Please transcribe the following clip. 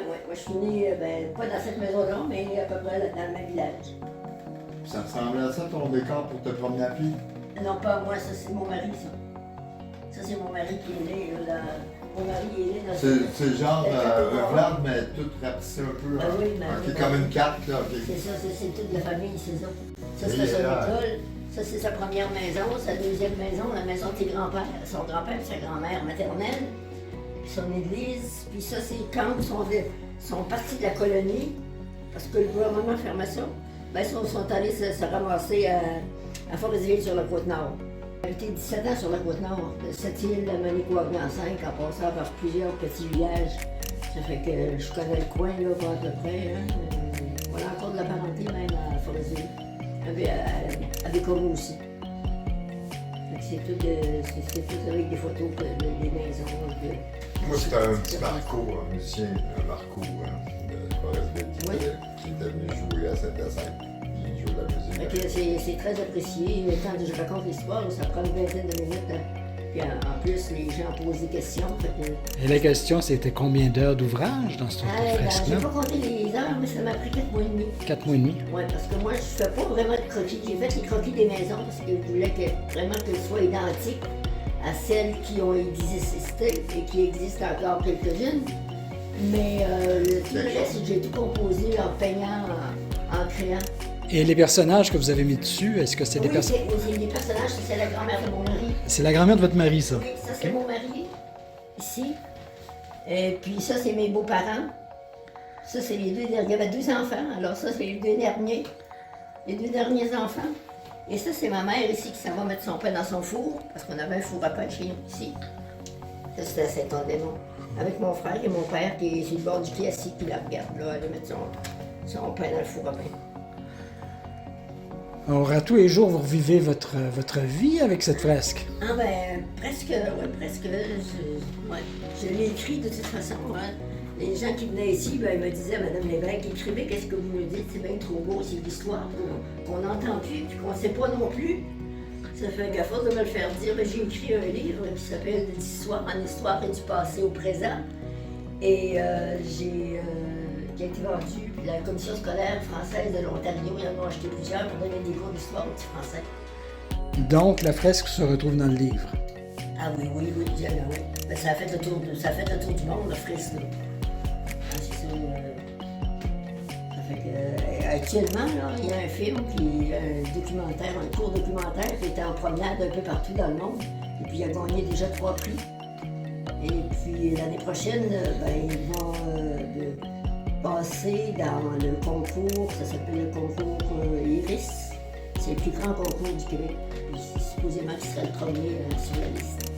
ouais. Moi, je suis née, pas dans cette maison-là, mais à peu près là, dans le même village. Ça ressemblait à ça ton décor pour te promener à pied? Non, pas moi, ça, c'est mon mari, ça. Ça, c'est mon mari qui est né, là, mon mari est né dans C'est genre le un Vlad, mais tout rapetissé un peu. Ben oui, Comme une carte, là. C'est ça, c'est toute la famille, c'est ça. Ça, Oui, c'est son là. école. Ça, c'est sa première maison. Sa deuxième maison, la maison de ses grands-pères. Son grand-père et sa grand-mère maternelle. Puis son église. Puis ça, c'est quand ils sont partis de la colonie, parce que le gouvernement fermait ça. Ben, ils sont allés se ramasser à Forestville sur la Côte-Nord. J'ai habité 17 ans sur la Côte-Nord, de Sept-Îles à Manicouagan-5, en passant par plusieurs petits villages. Ça fait que je connais le coin, là, pas à peu près. Hein. Voilà encore de la parenté, même à Forestville. À Bécomo aussi. C'est tout avec des photos des maisons. Moi, c'était un petit Marco, un musicien, un Marco de Forestville qui était venu jouer à Saint-Hyacinthe. Il joue de la musique. C'est très apprécié. Quand je raconte l'histoire, ça prend une vingtaine de minutes. Là. Puis en plus, les gens posent des questions. Et la question, c'était combien d'heures d'ouvrage dans ce fresque-là? J'ai pas compté les heures, mais ça m'a pris 4 mois et demi. 4 mois et demi? Oui, parce que moi, je fais pas vraiment de croquis. J'ai fait les croquis des maisons parce que je voulais vraiment qu'elles soient identiques à celles qui ont existé et qui existent encore quelques-unes. Mais tout le reste, j'ai tout composé en peignant, en créant. Et les personnages que vous avez mis dessus, est-ce que c'est des personnages? Oui, les personnages, c'est la grand-mère de mon mari. C'est la grand-mère de votre mari, ça? Oui, ça c'est mon mari, ici. Et puis ça, c'est mes beaux-parents. Ça, c'est les deux derniers. Il y avait 2 enfants, alors ça, c'est les 2 derniers. Les 2 derniers enfants. Et ça, c'est ma mère ici qui s'en va mettre son pain dans son four, parce qu'on avait un four à pain chez nous, ici. Ça, c'était à Saint-Andémon. Avec mon frère et mon père qui est sur le bord du quai assis, qui la regarde, là, aller mettre son pain dans le four à pain. Alors, à tous les jours, vous revivez votre vie avec cette fresque? Ah ben, presque, ouais, presque. Je l'ai écrit de toute façon. Hein. Les gens qui venaient ici, ben, ils me disaient, Madame Lévesque, écrivez, qu'est-ce que vous me dites? C'est bien trop beau, c'est l'histoire qu'on n'entend plus, puis qu'on ne sait pas non plus. Ça fait qu'à force de me le faire dire, ben, j'ai écrit un livre qui s'appelle D'histoire en histoire et du passé au présent. Et qui a été vendu. Puis la commission scolaire française de l'Ontario, ils en ont acheté plusieurs pour donner des cours d'histoire aux petits Français. Donc, la fresque se retrouve dans le livre. Ah oui, bien, oui. Ben, ça a fait le tour du monde, la fresque. Ah, c'est ça. Ça fait que, actuellement, là, il y a un film, un court documentaire qui est en promenade un peu partout dans le monde. Et puis il a gagné déjà 3 prix. Et puis l'année prochaine, ils vont passer dans le concours, ça s'appelle le concours Iris. C'est le plus grand concours du Québec. Puis, supposément qu'il serait le premier sur la liste.